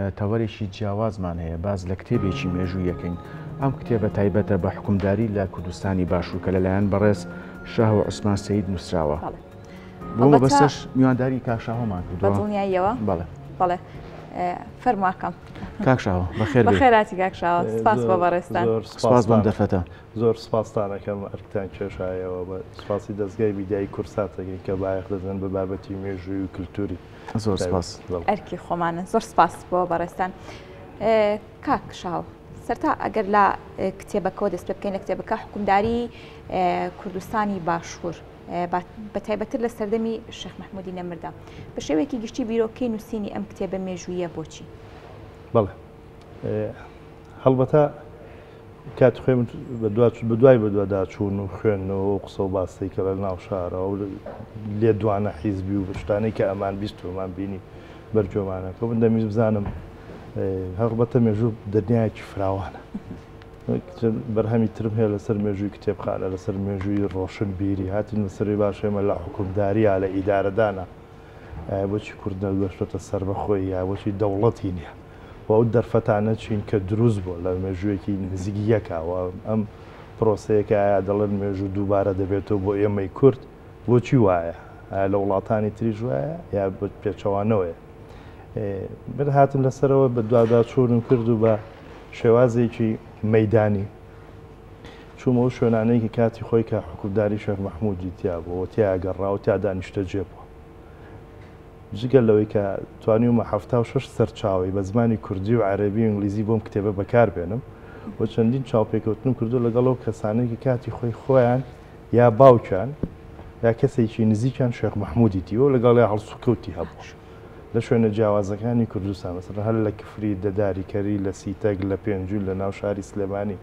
تەوەرێکی جیاوازمان هەیە باز لە کتێبێکی مێژوو یەکەین ئەم کتێبە تایبەتە بە حکومداری لە کوردستانی باشوور کە لەلایەن بەڕێز شاه و عوسمان سەید نووسراوە بۆ مەبەستەش میوانداری کاکشاهۆمان کردووە بەدڵنیاییەوە بەڵێ بەڵێ فەرماکەم کاکشاهۆ بەخێر بەخێراتی کاکشاوە سپاس بۆ بەڕێستان سپاس بەم دەرفەتە زۆر سپاستانەکەم ئەرکتان کێشایەوە بە سپاسی دەستگای بیدایی کورساتەکەی کە بایەخ دەدەن بە بابەتی مێژووی و کللتوری زۆر سپاس ئەرکی خۆمانە زۆر سپاس بۆ بەڕێستان کاکشاو سەرتا ئەگەر لە کتێبەکەەوە دەست پێ بکەین لە کتێبەکە حکومداری کوردستانی باشوور بە تایبەتر لە سەردەمی شێخ مەحموودی نەمردا بە شێوەیەکی گشتی بیرۆکەی نووسینی ئەم کتێبە مێژوویە بۆچی؟ بەڵێ هەڵبەتە کات خوێن بەدوای بەدواداچوون و خوێندنەوە و قسە و باسی کە لە ناو شارەوە لێ دوانە حیزبی و شتانەی کە ئەمان بیست ومان بینی بەرجۆمانەکە من دەمیز بزانم هەڵبەتە مێژوو دنیایەکی فراوانە بەرهەمی ترم هەیە لەسەر مێژووی کتێبخانە لەسەر مێژووی ڕۆشن بیری هاتین لەسەری باشێمە لە حکومداریە لە ئیدارەدانە بۆچی کوردە گەشتۆتە سەر بەخۆی یا بۆچی دەوڵەتی نییە و ئەو دەرفەتانە چین کە دروست بۆ لە مێژوویەکی نزیکی یەکەوە ئەم پرۆسەیەکە ئایا دەڵێن مێژوو دووبارە دەبێتەوە بۆ ئێمەی کورد بۆچی وایە لە وڵاتانی تریژ وایە یا پێچەوانەوەیە من هاتم لەسەرەوە بە دواداچوونم کرد و بە شێوازێکی مەیدانی چوومەوە شوێنانەی کە کاتی خۆی کە حکومداری شێخ مەحموودی تیا بووەوە تیاگەڕاوە تا دانیشتە جێ بووە جگەل لەوەی کە توانیومە 76 سەرچاوی بە زمانی کوردی و عەرەبی و ئینگلیزی بۆم کتێبە بەکاربێنم بۆ چەندین چاوپێکەوتنم کردو لەگەڵەوە کەسانێکی کاتی خۆیان یا باوکیان یا کەسێکی نزیکیان شێخ مەحموودی تیوە لەگەڵی هەڵسوکەوتی هەبوو لە شوێنە جیاوازەکانی کوردستان مەسەڵەن هەر لە کفری دەداریکەری لە سیتەگ لە پێنجول لە ناو شاری سلێمانی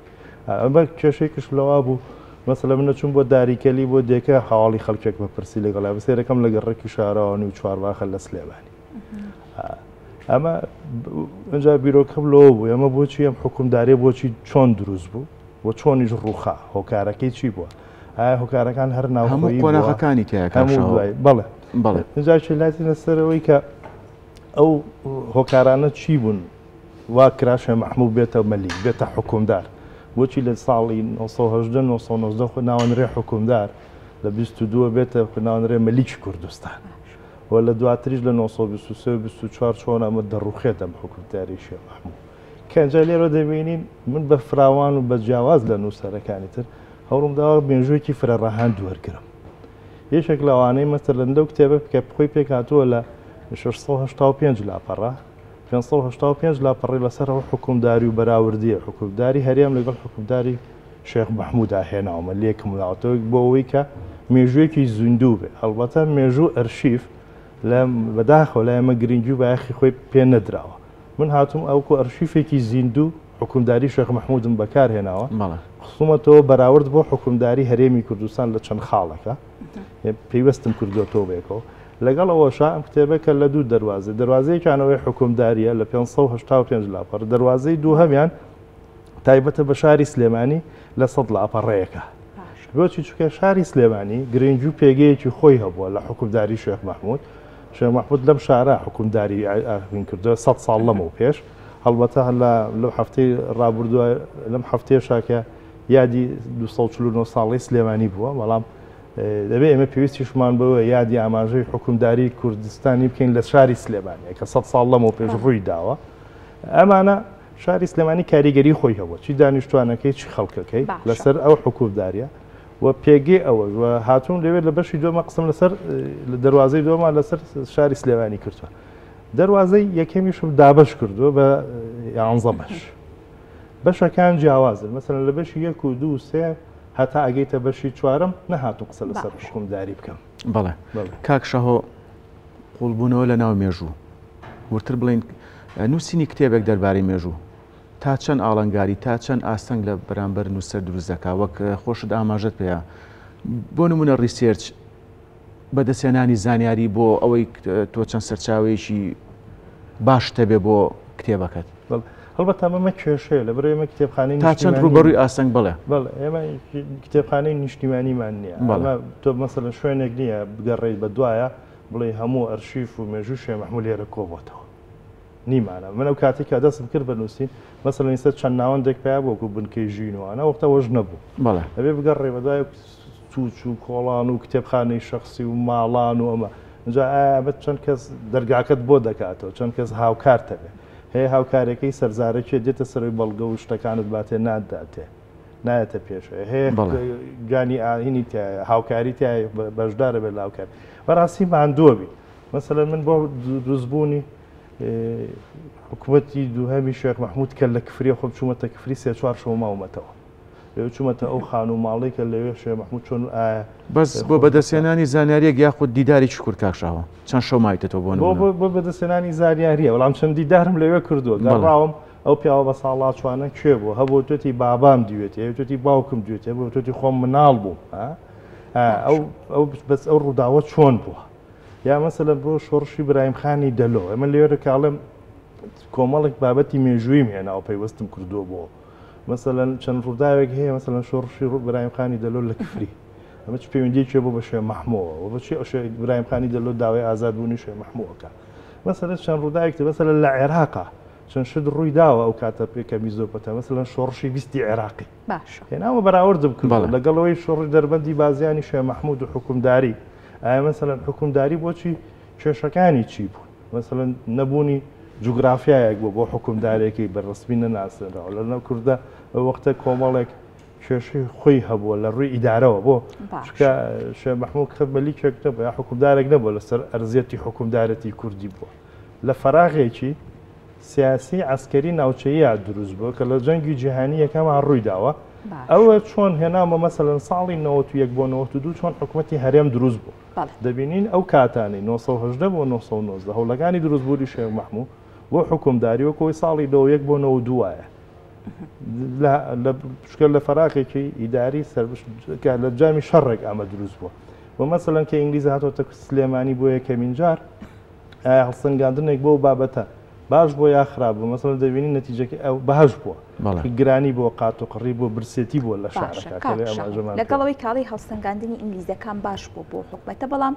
ئەمە کێشێکش لەوا بوو مەسەڵەن من نەچوون بۆ داریکەلی بۆ دێکە هەواڵی خەڵکێک بەپرسی لەگەڵا بەسێرەکەم لە گەڕێکی شارەوەنی و چوارباخە لە سلێمانی ئەمە ئەجا بیرۆکەم لەوە بوو ئەمە بۆچی ئەم حکومدارێ بۆچی چۆن دروست بوو بۆ چۆنیش ڕووخا هۆکارەکەی چی بووە ئایا هۆکارەکان هەر ناوخۆیی قۆناغەکانی تیا بەڵێ بەڵێ ئەجا چلاتی لەسەرەوەی کە ئەو هۆکارانە چی بوون وا کراشە مەحموود بێتە مەلیک بێتە حکومدار بۆچی لە ساڵی 1990 خۆ ناوەنرێ حکومدار لە 22 بێتە ناوەنرێ مەلیکی کوردستان و لە دواتریش لە 1924 چۆن ئەمە دەڕوخێتە بە حکومداری شێخ مەحموود کەنجا لێرە دەبینین من بە فراوان و بە جیاواز لە نووسەرەکانی تر هەوڵم داوە مێژوویەکی فرەڕەهان دووەرگرم یەکێک لەوانەی مەسەلەن لەو کتێبە کە خۆی پێکهاتووە لە 685 لاپەڕە 585 لاپەڕی لەسەرەوە حکومداری و بەراوردیە حکومداری هەرێم لەگەڵ حکومداری شێخ مەحموودا هێناومە لێکم وڵاتەوە بۆ ئەوەی کە مێژوویەکی زیندوو بێ هەڵبەتە مێژوو ئەرشیف لە بەداخەوە لای ئەمە گرنگی و بایەخی خۆی پێ نەدراوە من هاتووم ئەوکو ئەرشیفێکی زیندوو حکومداری شێخ مەحموودم بەکارهێناوە خصومەتەوە بەراورد بۆ حکومداری هەرێمی کوردستان لە چەند خاڵەکە پێیوەستم کردوەوە بێکەوە لەگەڵ ئەوەشا ئەم کتێبەکە لە دوو دەواازە دەواازەیەکانەوەی حکومداریە لە 585 لاپەڕ دەواازەی دووهەمیان تایبەتە بە شاری سلێمانی لە 100 لاپەڕەیەەکە بۆچی چکە شاری سلێمانی گرنگی و پێگەیەکی خۆی هەبووە لە حکومداری شێخ مەحموود شێخ مەحموود لەم شارە حکومداری ئاین کردووە 100 ساڵ لەمەوە پێش هەڵبەتە لەو هەفتەی ڕابردووە لەم هەفتەیەشا کە یادی 249 ساڵی سلێمانی بووە بەڵام دەبێت ئێمە پێویستیشمان بەوە یادی ئاماژەی حکومداری کوردستانی بکەین لە شاری سلێمانی کە 100 ساڵ لەمەوە پێش ڕووی داوە ئەمانە شاری سلێمانی کاریگەری خۆی هەبووە چی دانیشتوانەکەی چی خەڵکەکەی لەسەر ئەو حکومداریە و پێگەی ئەوە هاتوون لەوێت لە بەشی دۆمە قسم لەسەر لە دەواازەی دۆمە لەسەر شاری سلێمانی کردووە دەواازەی یەکەمیشم دابش کردووە بە 11 بەشەکان جیاوازن مەسەلەن لە بەشی 1 و 2 و 3 هەتا ئەگەیتە بەشی چوارم نەهاتوو قسە لەسەر حکومداری بکەم بەڵێ کاکشەهۆ قوڵبوونەوە لە ناو مێژوو ورتر بڵین نووسینی کتێبێک دەربارەی مێژوو تا چەند ئاڵنگاری تا چەند ئاستەنگ لە بەرامبەر نووسەر دروستەکە وەک خۆشت ئاماژەت پێەیە بۆ نمونە ریسێرچ بەدەستێنانی زانیاری بۆ ئەوەی تۆ چەند سەرچاوێکی باش دەبێ بۆ کتێبەکەت هەڵبەت ئەمە کێشەیە لە بەرەوەی ئێمە کتێبخانەی تا چەند ڕوبەڕووی ئاستەنگ بڵێ ئێمە کتێبخانەی نیشتیمانیمان نییە تۆ مەسەلەن شوێنێک نییە بگەڕێیت بە دوایە بڵێ هەموو ئەرشیف و مێژوو شێخ مەحموود لێرە کۆبۆتەوە نیمانە من ئەو کاتی کە دەستم کرد بە نووسین مەسەڵەن ئێستا چەند ناوەندێک پێیا بۆکو بنکەی ژینوانە وەختەوەش نەبوو ئەبێ بگەڕێ بەدای سوچ و کۆڵان و کتێبخانەی شخصی و ماڵان و ئەمە اینجا ئابەت چەند کەس دەرگاکەت بۆ دەکاتەوە چەند کەس هاوکارتە بێ هەیە هاوکارەکەی سەرزارەکێ دێتە سەرەوەی بەڵگە و شتەکانت باتێ ناداتێ نایەتە پێشەوە هەیە گانی ئاهینی تایە هاوکاری تایە بەشدارە بێت لە هاوکار بەڕاستی ماندۆبی مەسەلەن من بۆ دروستبوونی حکوومەتی دووهەمی شێخ مەحموود کە لە کفری خۆم چوومەتە کفری سێ چوار شەو ماومەتەوە لەوێ چوومەتە ئەو خان و ماڵی کە لەوێ شێخ مەحموود چۆن بەس بۆ بەدەستێنانی زانیاریەک یاخود دیداری چکور کاکشاوە چەند شەو مایتەوە بۆ بەدەستێنانی زانیاریە وەڵام چەندی دارم لەوێ کردووە گەڕاوم ئەو پیاوە بە ساڵات چوانە کوێ بوو هەبوو توێتی بابام دوێت توێتی باوکم دوێت بۆ توێتی خۆم مناڵ بوو بەس ئەو ڕووداوە چۆن بووە یا مەسەلەن بۆ شۆڕشی براهیمخانی دەلۆ ئەمە لێرە کاڵم کۆمەڵێک بابەتی مێژووی هێناوە پەیوەستم کردووە بۆ مەسەلەن چەند ڕووداوێک هەیە مەسەلەن شۆڕشی براهیمخانی دەلۆ لە کفری ئەمە چ پەیوەندیەکێ بۆ بە شێخ مەحموودەوە بۆچی براهیمخانی دەلۆ داوای ئازادبوونی شێخ مەحموودەکە مەسەلەن چەند ڕووداوێکتە مەسەلەن لە عێراقا چەند شت ڕووی داوە ئەو کاتە پێکە میزۆپەتە مەسەلەن شۆڕشی بیستی عێراقی هێناوە بەراوردم کرد لەگەڵەوەی شۆڕی دەربەندی بازیانی شێخ مەحموود و حکومداری ئایا مەسەلەن حکومداری بۆچی کێشەکانی چی بوون مەسەلەن نەبوونی جوگرافیایەک بوو بۆ حکومدارێکی بەڕسمی نەناسنراوە لە نەو کوردە وەختە کۆمەڵێک کێشەی خۆی هەبووە لە ڕووی ئیدارەوە بۆ شێخ مەحموود خەمەلی کێکتە بە یا حکومدارێک نەبووە لەسەر ئەرزێتی حکومدارەتی کوردی بووە لە فەراغێکی سیاسی عسکەری ناوچەیە دروست بووە کە لە جەنگی جیهانی یەکەمان ڕووی داوە ئەوە چۆن هێنامە مەسەلەن ساڵی 91 بۆ 92 چۆن حکوومەتی هەرێم دروست بوو دەبینین ئەو کاتانی 1970 بۆ 1990 هەوڵەکانی دروستبووری شێخ مەحموود بۆ حکومداری وەکەوەی ساڵی 91 بۆ 92 وایە لە فەراقێکی ئیداری لە جامی شەڕێک ئەمە دروست بووە بۆ مەسەلەن کە ئینگلیز هاتۆتە سلێمانی بۆ یەکەمین جار ئایا هەڵسەنگاندنێک بۆ بابەتە باش بۆ یا خراپ بوو مەسەڵەن دەبینی نەتیجەکە ئەو بەهەش بووە گرانی بۆ قات و قڕی بۆ برسێتی بووە لە شارەکە لەگەڵەوەی کاڵی هەڵسەنگاندنی ئینگلیزەکان باش بوو بۆ حکومەتە بەڵام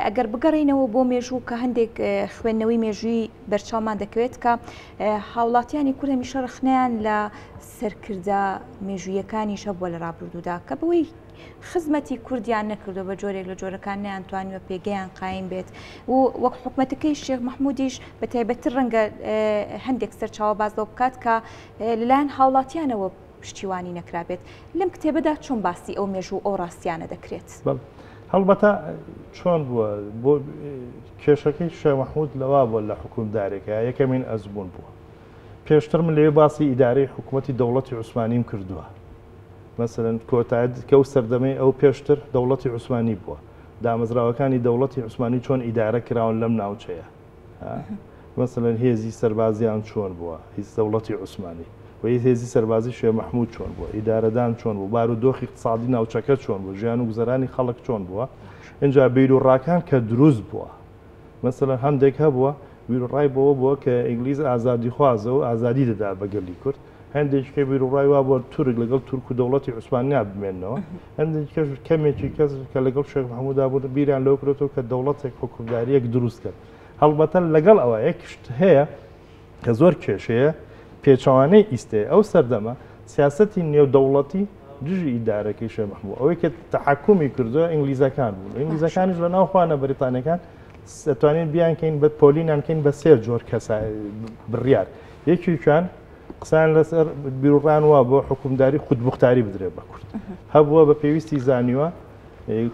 ئەگەر بگەڕینەوە بۆ مێژوو کە هەندێک خوێندنەوەی مێژووی بەرچاومان دەکەوێت کە هاوڵاتیانی کورد هەمیشە رخنیان لە سەرکردە مێژوویەکانیشە بووە لە ڕابردوودا کە بەوەی خزمەتی کوردیان نەکردو بە جۆرێک لە جۆرەکان نیانتوانیوە پێگەیان قایم بێت و وەک حکومەتەکەی شێخ مەحموودیش بە تایبەتر ڕەنگە هەندێک سەرچاوە باز لەو بکات کە لەلایەن هاوڵاتیانەوە پشتیوانی نەکرابێت لەم کتێبەدا چۆن باسی ئەو مێژوو ئەو ڕاستیانە دەکرێت هەڵبەتە چۆن بووە بۆ کێشەکەی شێخ مەحموود لەوا بووە لە حکومدارێکە یەکەمین ئەزمون بووە پێشتر من لەوێ باسی ئیدارەی حکوومەتی دەوڵەتی عوسمانیم کردووە مەسەلەن کۆتایت کە و سەردەمەی ئەو پێشتر دەوڵەتی عوسمانی بووە دامەزراوەکانی دەوڵەتی عوسمانی چۆن ئیدارە کراون لەم ناوچەیە مەسەلەن هێزی سەربازیان چۆن بووە هیچ دەوڵەتی عوسمانی و هێزی سەربازی شێخ مەحموود چۆن بووە ئیدارەدان چۆن بوو بارودۆخی اقتصادی ناوچەکە چۆن بوو ژیان و گوزەرانی خەڵک چۆن بووە اینجا بیرروڕاکان کە دروست بووە مەسەلەن هەندێک هەبووە بیرروڕای بۆ کە ئینگلیز ئازادی خوازە و ئازادی دەدا بە گەلی کورد هەندێککە بیرروڕای وا بۆ تورک لەگەڵ تورک و دەوڵەتی عوسمانی بمێنەوە هەندێککەش کەمێکی کەس کە لەگەڵ شێخ مەحموودا بوو بیریان لەو کرێتەوە کە دەوڵەتێک حکومداریەک دروست کرد هەڵبەتە لەگەڵ ئەوە یەکشت هەیە کە زۆر کێشەیە پێچەوانەی ئیستەیە ئەو سەردەمە سیاسەتی نێودەوڵەتی دژی ئیدارەکەی شێخ مەحموود ئەوەی کە تەحکومی کردووە ئینگلیزەکان بوون ئینگلیزەکانیش لە ناوخواانە بەریتانەکان دەتوانین بیانکەین بە پۆلینانکەین بە سێ جۆر کەسە بڕیار یەکیان قسان لەسەر بیرروڕان وە بۆ حکومداری خودموختاری بدرێت بە کورد هەبووە بە پێویستی زانیوە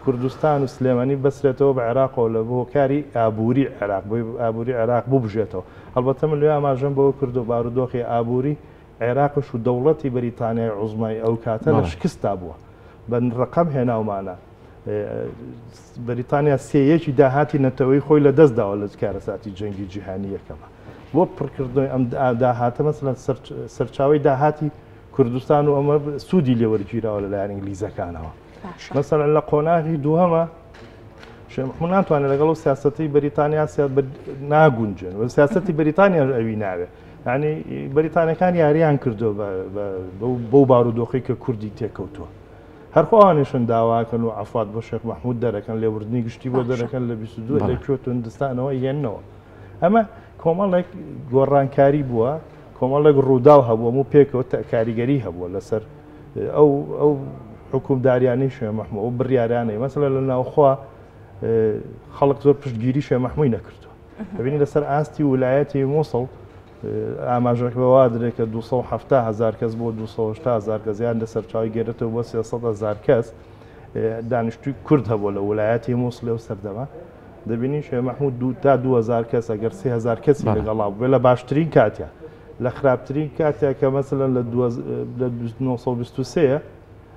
کوردستان و سلێمانی بەسرێتەوە بە عێراقەوە لە بۆ کاری ئابووری عێراق بۆی ئابووری عێراق بوو بژێتەوە هەڵبەتە من لێ ئاماژەم بەوە کرد و بارودۆخی ئابووری عێراقش و دەوڵەتی بەریتانیای عوزمای ئەو کاتە لە شکستا بووە بە ڕقەم هێناومانە بەریتانیا سێیەکی داهاتی نەتەوەی خۆی لە دەستداوە لە کارەساتی جەنگی جیهانی یەکەمە بۆ پڕکردنەوەی ئەم داهاتە مەسەلەن سەرچاوی داهاتی کوردستان و ئەمە سوودی لێوەرگیراوە لەلایەن ئینگلیزەکانەوە مەسەلەن لە قۆناغی دووهەمە شێخ مەحموود ناتوانێت لەگەڵ سیاسەتی بەریتانیا ناگونجن و سیاسەتی بەریتانیا ئەوی ناوێت یعنی بەریتانیەکان یاریان کردو بەو بارودۆخی کە کوردی تێکەوتووە هەرخواوانیشن داواکەن و عەفوات بۆ شێخ مەحموود دەرەکەن لێوردنی گشتی بۆ دەرەکەن لە 22 لە کوێت و هیندستانەوە یێننەوە ئەمە کۆمەڵێک گۆڕانکاری بووە کۆمەڵێک ڕووداو هەبووە و پێکەوە کاریگەری هەبووە لەسەر ئەو حکومداریانەی شوێن مەحموود و بڕیارانەی مەسەلا لە ناوخوا خەڵک زۆر پشتگیری شوێن مەحموودی نەکردووە ببینی لەسەر ئاستی ویلایەتی مووسڵ ئاماژەکە بەوا درێت کە 270,000 کەس بۆ 280,000 کەس یان لەسەر چاوی گێرێتەوە بۆ 300,000 کەس دانیشتووی کورد هەبووە لە ویلایەتی مووسڵ لەو سەردەما دەبینی شوێن مەحموود 2,000 کەس ئەگەر 3,000 کەسی لەگەڵا بووێ لە باشترین کاتیا لە خراپترین کاتیا کە مەسەلەن لە 1923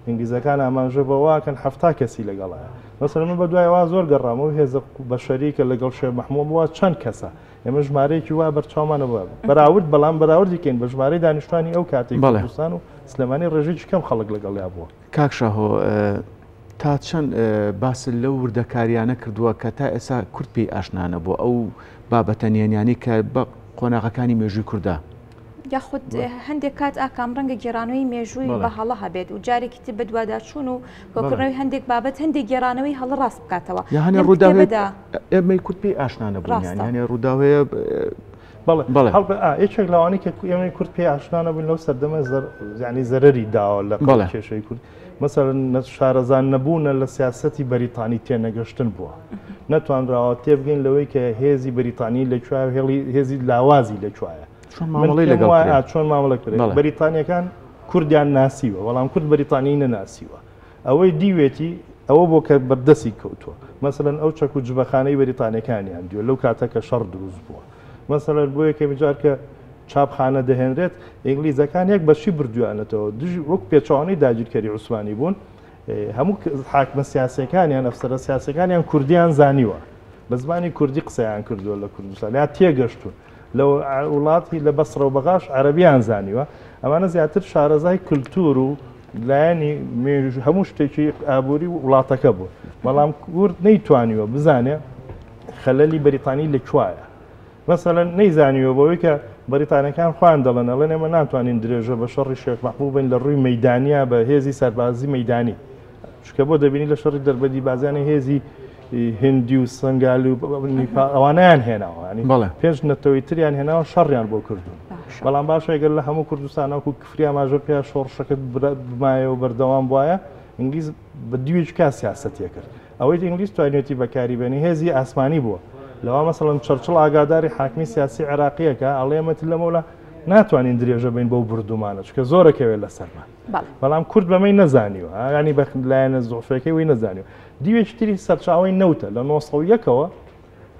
ئینگلیزەکان ئاماژە بەواکەن 70 کەسی لەگەڵایە مەسەلەن من بە دوایەوە زۆر گەڕامەوە هێزە بەشەریکە لەگەڵ شوێن مەحموود بووە چەند کەسە ئێمە ژمارەیەکی وا بەرچاومانە بووە بەراورد بەڵام بەراوردیکەین بە ژمارەی دانیشتوانی ئەو کاتێک کوردستان و سلێمانی ڕێژێکی کەم خەڵک لەگەڵیا بووە کاکشەهۆ تا چەند باس لەو وردەکاریانە کردووە کە تا ئێستا کورد پێی ئاشنانە بۆ ئەو بابەتە نێنیانی کە بە قۆناغەکانی مێژووی کووردا یاخود هەندێک کات ئاکام ڕەنگە گێرانەوەی مێژووی بە هەڵە هەبێت و جارێکی تر بە دوواداچوون و کۆکردنەوەی هندێک بابەت هەندێک گێرانەوەی هەڵە ڕاست بکاتەوە هەنێ ڕووداوێدا ئێمەی کورد پێی ئاشنانە بوون یانێ ڕووداوەیە بەڵێ یەکێک لەوانی کە ئێمەی کورد پێی ئاشنانە بوون لەو سەردەمە ینی زەرەری داوە لە کێشەی کورد مەسەڵەن شارەزان نەبوونە لە سیاسەتی بەریتانی تێنەگەشتن بووە نەتوانراوە تێبگەین لەوەی کە هێزی بەریتانی لەکوێ هێزی لاوازی لەکوایە چۆن مامەڵە کرد بەریتانیەکان کوردیان ناسیوە بەڵام کورد بەریتانی نەناسیوە ئەوەی دیوێتی ئەوە بۆ کە بەردەسی کەوتووە مەسەلەن ئەو چەک و جبەخانەی بەریتانیەکانیان دیوە لەو کاتەکە شەڕ دروست بووە مەسەلەن بۆ یەکەمی جار کە چاپخانە دەهێنرێت ئینگلیزەکان یەک بەشی بردویانێتەوە وەک پێچوانەی داگیرکەری عوسمانی بوون هەموو حاکمە سیاسەکانیان ئەفسەرە سیاسەکانیان کوردیان زانیوە بە زمانی کوردی قسەیان کردووە لە کوردستان یا تێگەشتون لە وڵاتی لە بەسڕە و بەغاش عەرەبیان زانیوە ئەمانە زیاتر شارەزای کللتور و لایەنی هەموو شتێکی ئابووری وڵاتەکە بوو بەڵام کورد نەیتوانیوە بزانێ خەلەلی بەریتانی لەکوایە مەسەلەن نەیزانیوە بەوەی کە بەریتانیەکان خوان دەڵێن ئەڵێن ئێمە ناتوانین درێژە بە شەڕی شێخ مەحموود بین لە ڕووی مەیدانیا بە هێزی سەربازی مەیدانی چکە بۆ دەبینی لە شەڕی دەربەدی بازیانی هێزی هندی و سنگالی و ئەوانیان هێناوە پێش نەتەوەی تریان هێناوە شەڕیان بۆ کردوون بەڵام باشە ئەگەر لە هەموو کوردستانەوەکو کفری ئاماژە پێ شۆڕشەکەت بمایە و بەردەوام بواە ئینگلیز بە دیوێک کا سیاسەتیە کرد ئەوەی ئینگلیز توانێتی بەکاری بێنی هێزی ئاسمانی بووە لەوە مەسەڵەن چەرچڵ ئاگاداری حاکمی سیاسی عێراقیەکە ئەڵێمەتی لەمەولا ناتوانین درێژە بین بەو بردومانە چکە زۆرەکەوێت لەسەرمان بەڵام کورد بەمەی نەزانیوە ینی بە لایەنە زۆفەکەی وی نەزانیوە دیوێکتری سەرچاوی نەوتە لە 1970ەوە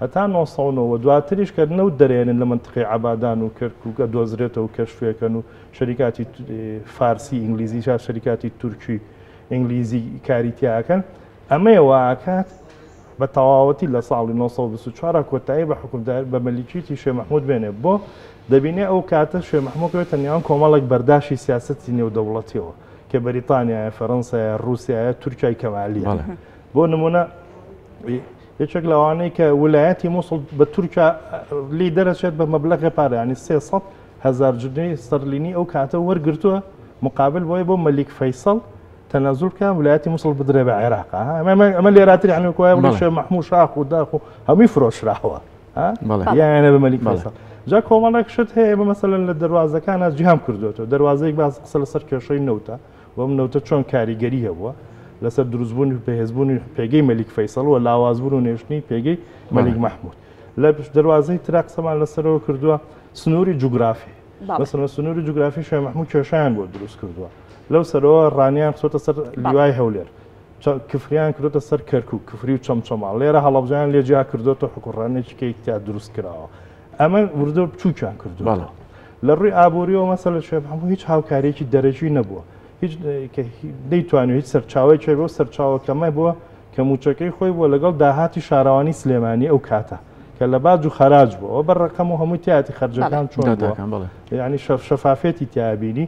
هەتا 1990 دواتریش کە نەوت دەرێنن لە منتقی عەبادان و کەرکووکە دۆزرێتەوە و کەشفێکەن و شەریکاتی فارسی ئینگلیزی شەریکاتی تورکی ئینگلیزی کاریتیاکەن ئەمەیەوە ئاکات بە تەواوەتی لە ساڵی 1924 کۆتایی بە حکومدار بە مەلیکیتی شێخ مەحموود بێنێ بۆ دەبینێ ئەو کاتە شێخ مەحموود بێتە نێوان کۆمەڵێک بەرداشی سیاسەتی نێودەوڵەتیەوە کە بەریتانیایە فەڕەنسایە رووسایە تورکیای کەمالیە بۆ نمونە یەکێک لەوانەی کە ویلایەتی مووسڵ بە تورکیا لی دەرەچێت بە مەبلەغی پارە ینی 300,000 جنی ستەرلینی ئەو کاتە وەرگرتووە مقابل بۆی بۆ مەلیک فەیسەڵ تەنازل بکە ویلایەتی مووسڵ بدرێ بە عێراق ئەمە لێراتر عنوکوای بڵێ شێخ مەحموود شاخ و داخ و هەمووی فرۆشراوە یانە بە مەلیک فەیسەڵ جا کۆمەڵێک شت هەیە بە مەسەلەن لە دەواازەکانە جیهام کردوێتەوە دەواازەیەک باز قسە لەسەر کێشەی نەوتە بۆم نەوتە چۆن کاریگەری هەبووە لەسەر دروستبوونی پێهێزبوونی پێگەی مەلیک فەیسەڵ و لاوازبوون و نێشتنی پێگەی مەلیک مەحموود لە دەواازەی ترا قسەمان لەسەرەوە کردووە سنووری جوگرافی بەسەر سنووری جوگرافی شێخ مەحموود کێشەیان بۆ دروست کردووە لەو سەرەوە ڕانیان خۆتە سەر لیوای هەولێر کفریان کردوتە سەر کەرکووک کفری و چەمچەماڵ لێرە هەڵەبجیان لێجیا کردوتە حکوڕانێکی کەیتیا دروست کراوە ئەمە وردە بچووکیان کردووە لە ڕووی ئابووریەوە مەسەلە شێخ مەحموود هیچ هاوکارێکی دەرەجوی نەبووە هیچ دەیتوانێت هیچ سەرچاوی چێ بۆ سەرچاوەکەمە بووە کە موچەکەی خۆی بووە لەگەڵ داهاتی شارەوانی سلێمانی ئەو کاتە کە لە باج و خەراج بووە ئەوە بەڕقەم و هەمووی تیاتی خەرجەکان چۆن بووە یعنی شەفافێتی تیابینی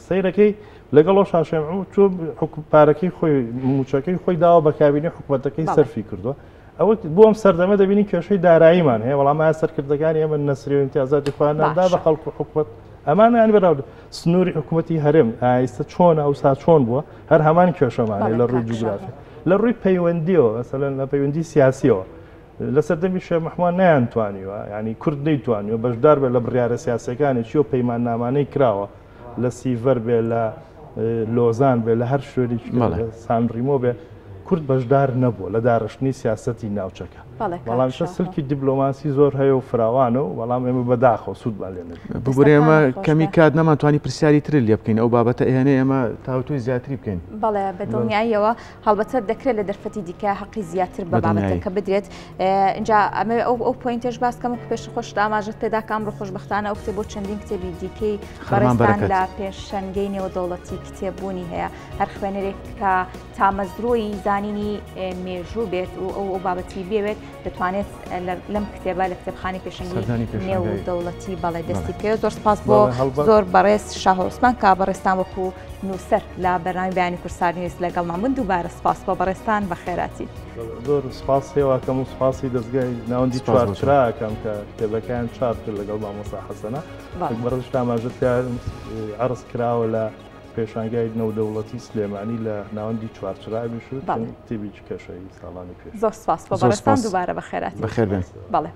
سەیرەکەی لەگەڵ شێخ مەحموود چۆ پارەکەی خۆی موچەکەی خۆی داوە بە کابینی حکوومەتەکەی سەرفی کردووە ئەوە بۆ ئەم سەردەمە دەبینی کێشەی داراییمان هەیە وەڵام ئایا سەرکردەکانی ئێمە نەسری و امتیازاتی خۆیاندا بە خەڵک و حکوومەت ئەمانیان بەراورد سنووری حکوومەتی هەرێم ئایستا چۆنە ئەوسا چۆن بووە هەر هەمان کێشەمانێ لە ڕووی جوگرافی لە ڕووی پەیوەندیەوە مەسەلەن لە پەیوەندی سیاسیەوە لە سەردەمی شێخ محمود نەیانتوانیوە ینی کورد نەیتوانیوە بەشدار بێت لە بڕیارە سیاسەکانی چی و پەیمان نامانەی کراوە لە سیڤەر بێ لە لۆزان بێ لە هەر شوێنێکی سانڕیمۆ بێ کورد بەشدار نەبووە لە داڕشتنی سیاسەتی ناوچەکە بەڵام سلکی دیبلۆماسی زۆر هەیە و فراوانە و بەڵام ئێمە بەداخەوە سوودمان لێ ببوورێ ئێمە کەمی کات نەمانتوانی پرسیاری تر لێ بکەین ئەو بابەتە ئێنێ ئێمە تاوتوی زیاتری بکەین بەڵێ بەدڵنیاییەوە هەڵبەتە دەکرێت لە دەرفەتی دیکە حەقی زیاتر بە بابەتەکە بدرێت اینجا ئەمە ئەو پوینتێش باسکەم و پێش خۆش ئاماژەت پێدا کام ڕۆ خۆشبەختانە ئەو کتێب بۆ چەندین کتێبی دیکەی بەڕێستان لە پێشەنگەی نێوەدەوڵەتی کتێببوونی هەیە هەر خوێنەرێک کە تامەزرۆی زانینی مێژوو بێت و ئەو بابەتی بێت دەتوانێت لەم کتێبە لە کتێبخانی پێشەنگی نێودەوڵەتی بەڵێ دەستی پێ زۆر سپاس بۆ زۆر بەڕێز شاه عوسمان کا بەڕێستان وەکو نووسەر لە بەرنامی بەیانی کورسانی نوێست لەگەڵمان بوون دووبارە سپاس بۆ بەڕێستان بە خێراتی زۆر سپاس هێواکەم و سپاسی دەستگای ناوەندی چوارچراکەم کە کتێبەکان چاپ کرد لەگەڵ مامۆستا حەسەنە بەڕێز ئاماژەت عەرز کراوە لە پێشانگای نێودەوڵەتی سلێمانی لە ناوەندی چوارچرای بشوت کتێبی کێشەی ساڵانی پێش زۆر سپاس بۆ بەڕێستان دووبارە بە خێراتی بەخێر بێن بەڵێ